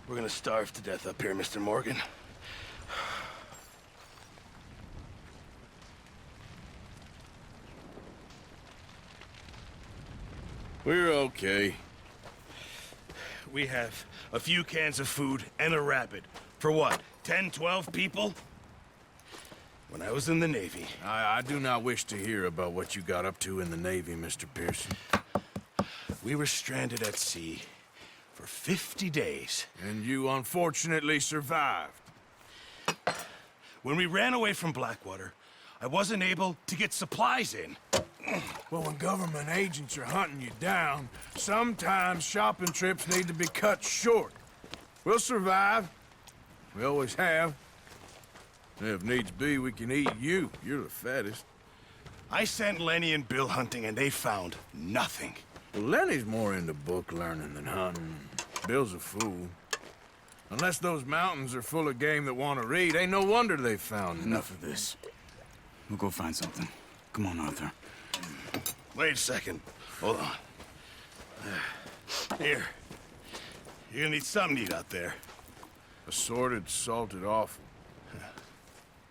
We're gonna starve to death up here, Mr. Morgan. We're okay. We have a few cans of food and a rabbit. For what, 10, 12 people? When I was in the Navy... I do not wish to hear about what you got up to in the Navy, Mr. Pearson. We were stranded at sea for 50 days. And you unfortunately survived. When we ran away from Blackwater, I wasn't able to get supplies in. Well, when government agents are hunting you down, sometimes shopping trips need to be cut short. We'll survive. We always have. If needs be, we can eat you. You're the fattest. I sent Lenny and Bill hunting, and they found nothing. Well, Lenny's more into book learning than hunting. Bill's a fool. Unless those mountains are full of game that want to read, ain't no wonder they found Enough of this. We'll go find something. Come on, Arthur. Wait a second. Hold on. Here. You're gonna need something to eat out there. Assorted, salted offal.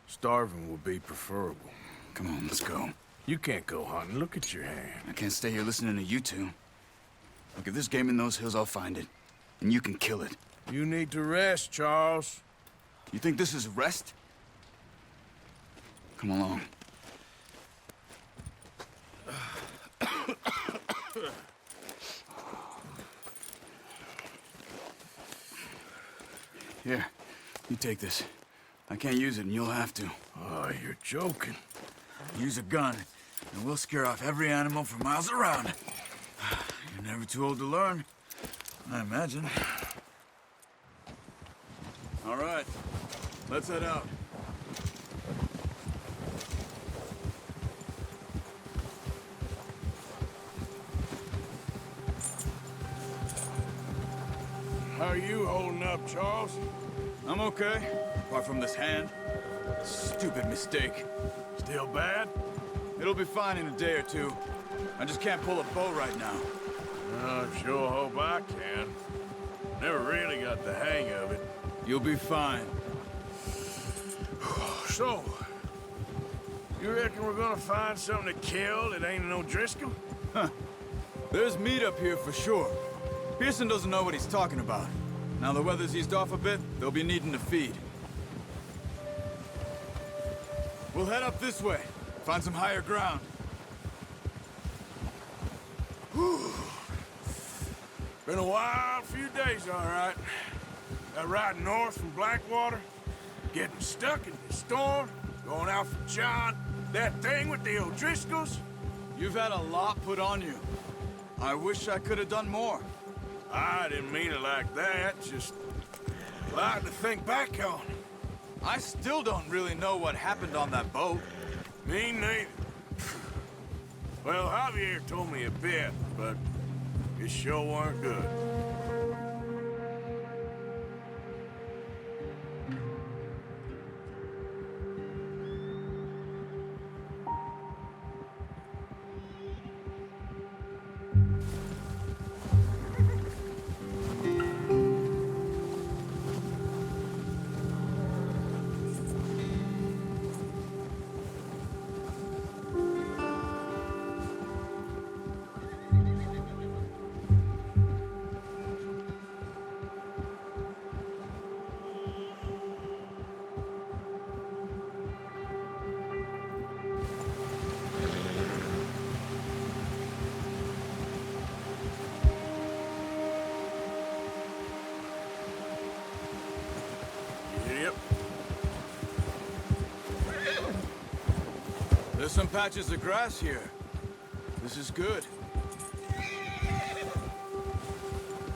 Starving will be preferable. Come on, let's go. You can't go hunting. Look at your hand. I can't stay here listening to you two. Look, if there's game in those hills, I'll find it. And you can kill it. You need to rest, Charles. You think this is rest? Come along. Here, you take this. I can't use it, and you'll have to. Oh, you're joking. Use a gun, and we'll scare off every animal for miles around. You're never too old to learn, I imagine. All right, let's head out. How are you holding up, Charles? I'm okay, apart from this hand. Stupid mistake. Still bad? It'll be fine in a day or two. I just can't pull a bow right now. I sure hope I can. Never really got the hang of it. You'll be fine. So, you reckon we're gonna find something to kill that ain't no Driscoll? Huh. There's meat up here for sure. Pearson doesn't know what he's talking about. Now the weather's eased off a bit, they'll be needing to feed. We'll head up this way. Find some higher ground. Whew. Been a wild few days, all right. That ride north from Blackwater, getting stuck in the storm, going out for John, that thing with the O'Driscolls. You've had a lot put on you. I wish I could have done more. I didn't mean it like that, just a lot to think back on. I still don't really know what happened on that boat. Me neither. Well, Javier told me a bit, but it sure weren't good. Yep. There's some patches of grass here. This is good.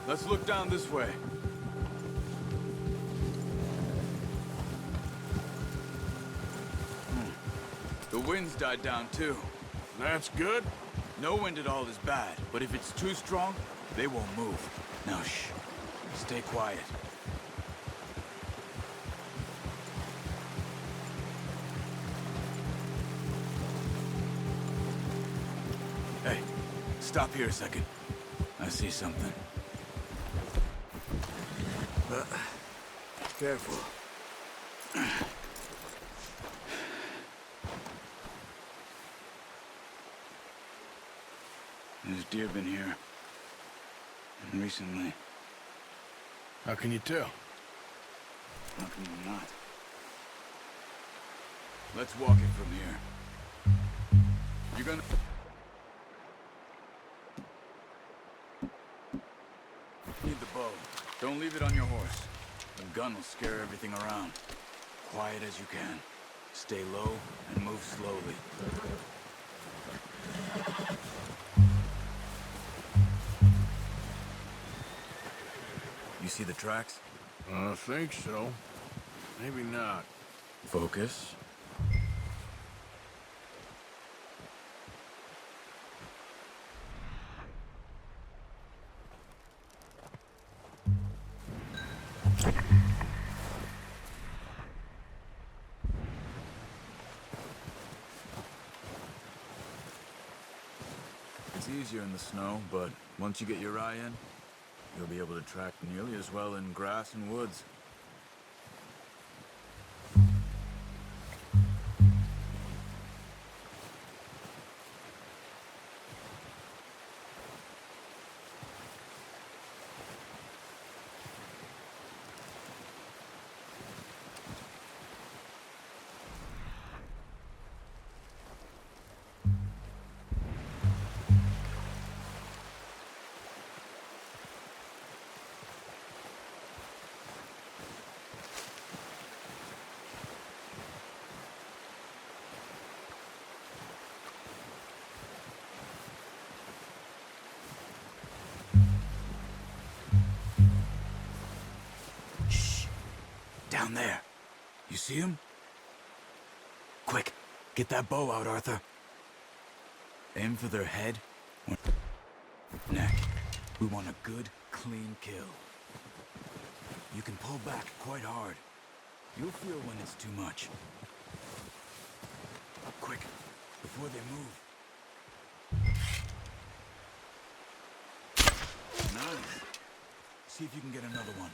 Let's look down this way. The wind's died down too. That's good. No wind at all is bad, but if it's too strong, they won't move. Now shh. Stay quiet. Hey, stop here a second. I see something. Careful. There's deer been here. And recently. How can you tell? How can you not? Let's walk it from here. You're gonna... Need the bow. Don't leave it on your horse. The gun will scare everything around. Quiet as you can. Stay low and move slowly. You see the tracks? I think so. Maybe not. Focus. It's easier in the snow, but once you get your eye in, you'll be able to track nearly as well in grass and woods. Down there. You see him? Quick, get that bow out, Arthur. Aim for their head or neck. We want a good, clean kill. You can pull back quite hard. You'll feel when it's too much. Quick, before they move. Nice. See if you can get another one.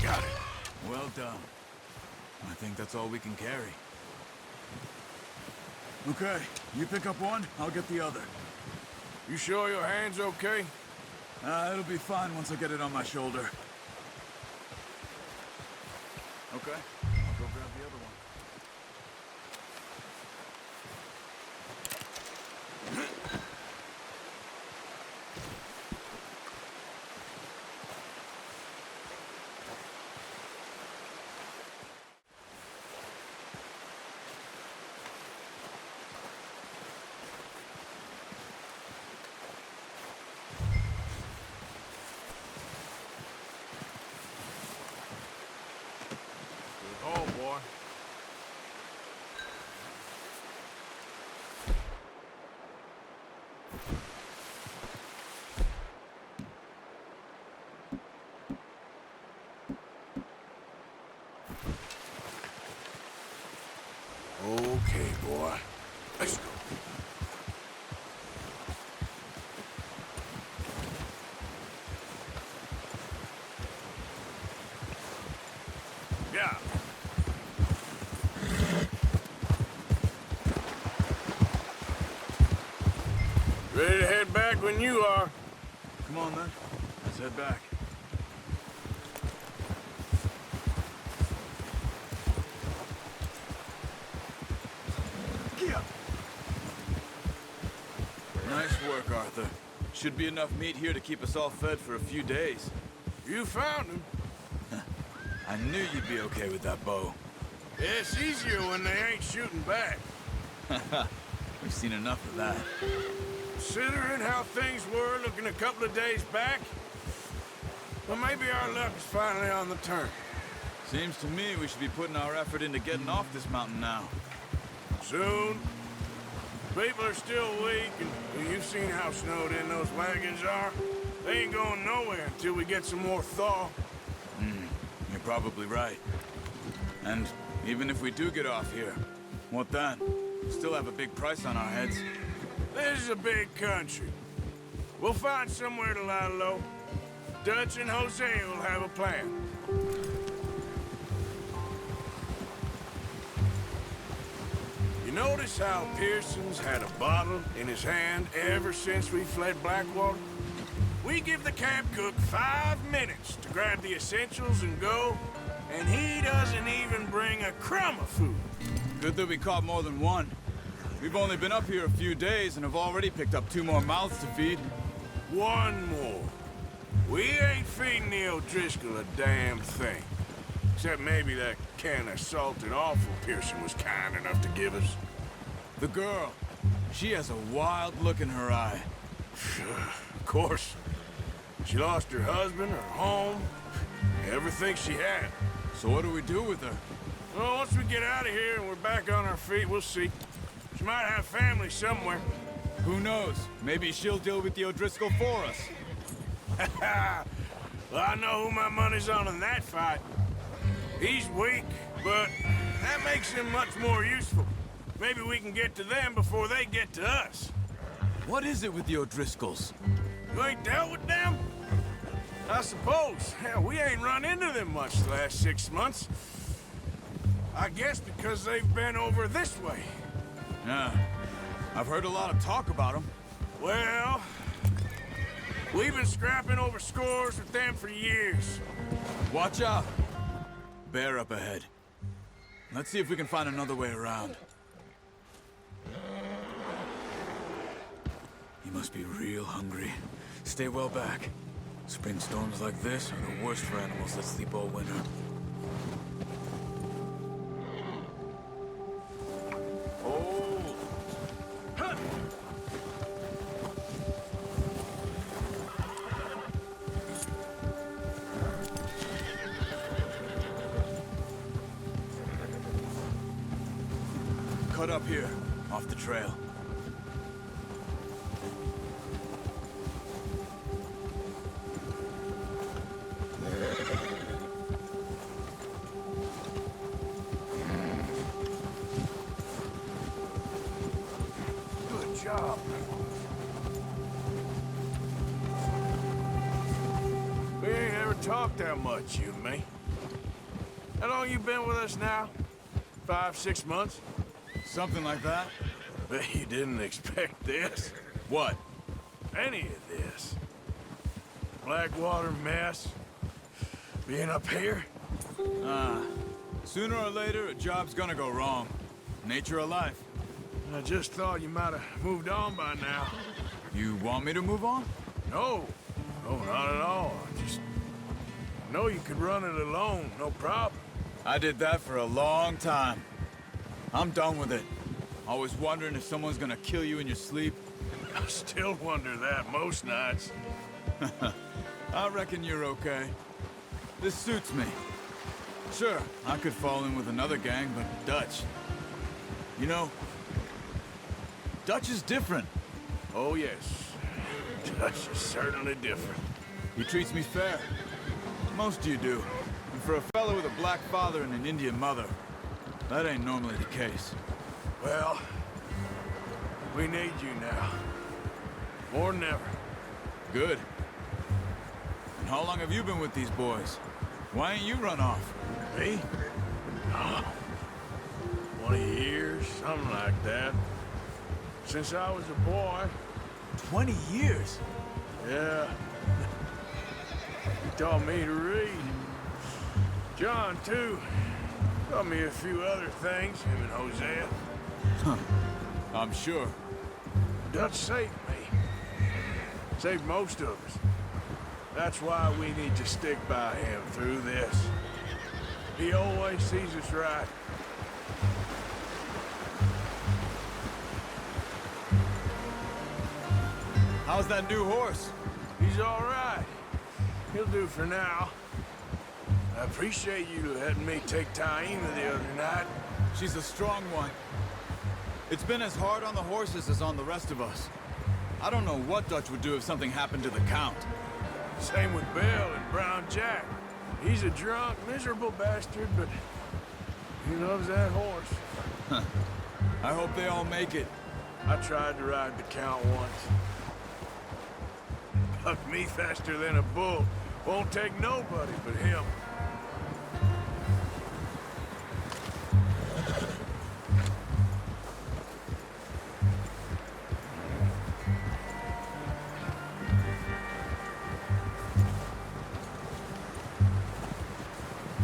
Got it. Well done. I think that's all we can carry. Okay, you pick up one, I'll get the other. You sure your hand's okay? It'll be fine once I get it on my shoulder. Okay, I'll go grab the other one. Oh, boy. Okay, boy. Let's go. Yeah. Ready to head back when you are. Come on, then. Let's head back. Nice work, Arthur. Should be enough meat here to keep us all fed for a few days. You found him. I knew you'd be okay with that bow. Yeah, it's easier when they ain't shooting back. We've seen enough of that. Considering how things were looking a couple of days back, well, maybe our luck is finally on the turn. Seems to me we should be putting our effort into getting off this mountain now. Soon. People are still weak, and you've seen how snowed in those wagons are. They ain't going nowhere until we get some more thaw. You're probably right. And even if we do get off here, what then? We still have a big price on our heads. This is a big country. We'll find somewhere to lie low. Dutch and Jose will have a plan. You notice how Pearson's had a bottle in his hand ever since we fled Blackwater? We give the camp cook 5 minutes to grab the essentials and go, and he doesn't even bring a crumb of food. Good that we caught more than one. We've only been up here a few days and have already picked up 2 more mouths to feed. 1 more. We ain't feeding the O'Driscoll a damn thing. Except maybe that can of salted offal Pearson was kind enough to give us. The girl, she has a wild look in her eye. Of course. She lost her husband, her home, everything she had. So what do we do with her? Well, once we get out of here and we're back on our feet, we'll see. She might have family somewhere. Who knows? Maybe she'll deal with the O'Driscoll for us. Well, I know who my money's on in that fight. He's weak, but that makes him much more useful. Maybe we can get to them before they get to us. What is it with the O'Driscolls? You ain't dealt with them? I suppose. Hell, we ain't run into them much the last 6 months. I guess because they've been over this way. Yeah, I've heard a lot of talk about them. Well, we've been scrapping over scores with them for years. Watch out. Bear up ahead. Let's see if we can find another way around. He must be real hungry. Stay well back. Spring storms like this are the worst for animals that sleep all winter. Oh! Huh. Cut up here, off the trail. Good job. We ain't ever talked that much, you and me. How long you been with us now? 5, 6 months? Something like that? Bet you didn't expect this. What? Any of this. Blackwater mess. Being up here. Sooner or later, a job's gonna go wrong. Nature of life. I just thought you might have moved on by now. You want me to move on? No. No, not at all. I just know you could run it alone, no problem. I did that for a long time. I'm done with it. Always wondering if someone's gonna kill you in your sleep. I still wonder that most nights. I reckon you're okay. This suits me. Sure, I could fall in with another gang, but Dutch... You know, Dutch is different. Oh, yes. Dutch is certainly different. He treats me fair. Most of you do. And for a fellow with a black father and an Indian mother, that ain't normally the case. Well, we need you now. More than ever. Good. And how long have you been with these boys? Why ain't you run off? Me? Oh, 20 years, something like that. Since I was a boy, 20 years. Yeah. He taught me to read. John, too. Taught me a few other things, him and Hosea. I'm sure. Dutch saved me. Saved most of us. That's why we need to stick by him through this. He always sees us right. How's that new horse? He's all right. He'll do for now. I appreciate you letting me take Taima the other night. She's a strong one. It's been as hard on the horses as on the rest of us. I don't know what Dutch would do if something happened to the Count. Same with Bill and Brown Jack. He's a drunk, miserable bastard, but he loves that horse. I hope they all make it. I tried to ride the Count once. Bucked me faster than a bull. Won't take nobody but him.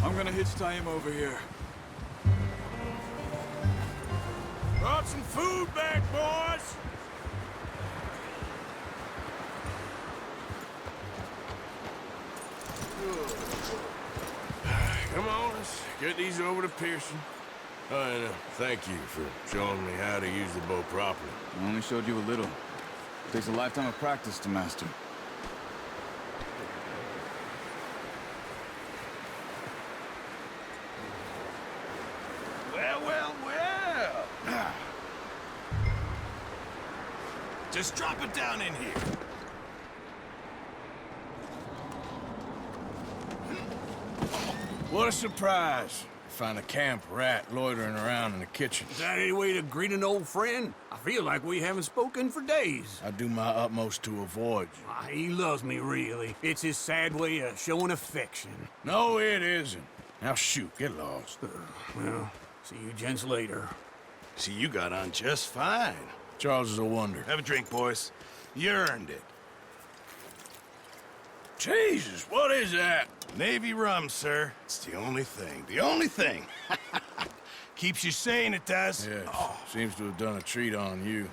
I'm gonna hitch tie him over here. Brought some food back, boys! Come on, let's get these over to Pearson. And thank you for showing me how to use the bow properly. I only showed you a little. It takes a lifetime of practice to master. Well, well, well. Just drop it down in here. What a surprise. Find a camp rat loitering around in the kitchen. Is that any way to greet an old friend? I feel like we haven't spoken for days. I do my utmost to avoid you. He loves me, really. It's his sad way of showing affection. No, it isn't. Now shoot, get lost. Well, see you gents later. See, you got on just fine. Charles is a wonder. Have a drink, boys. You earned it. Jesus, what is that? Navy rum, sir. It's the only thing. The only thing. Keeps you sane, it does. Yes, seems to have done a treat on you.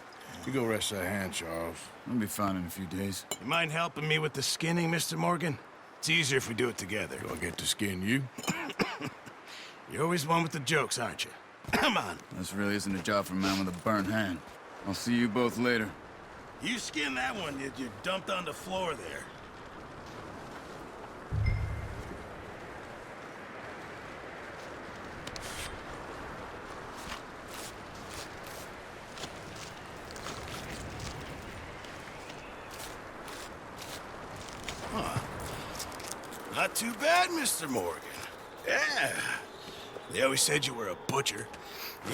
You go rest that hand, Charles. I'll be fine in a few days. You mind helping me with the skinning, Mr. Morgan? It's easier if we do it together. Do I get to skin you? You're always one with the jokes, aren't you? Come on. This really isn't a job for a man with a burnt hand. I'll see you both later. You skin that one that you dumped on the floor there. Not too bad, Mr. Morgan. Yeah. They always said you were a butcher.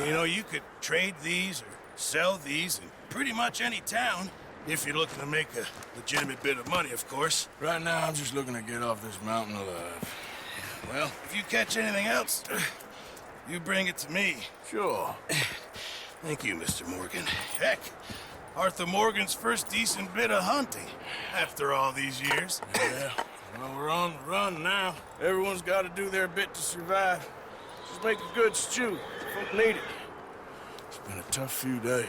You know, you could trade these or sell these in pretty much any town, if you're looking to make a legitimate bit of money, of course. Right now, I'm just looking to get off this mountain alive. Well, if you catch anything else, you bring it to me. Sure. Thank you, Mr. Morgan. Heck, Arthur Morgan's first decent bit of hunting after all these years. Yeah. Well, we're on the run now. Everyone's got to do their bit to survive. Just make a good stew. Folk need it. It's been a tough few days.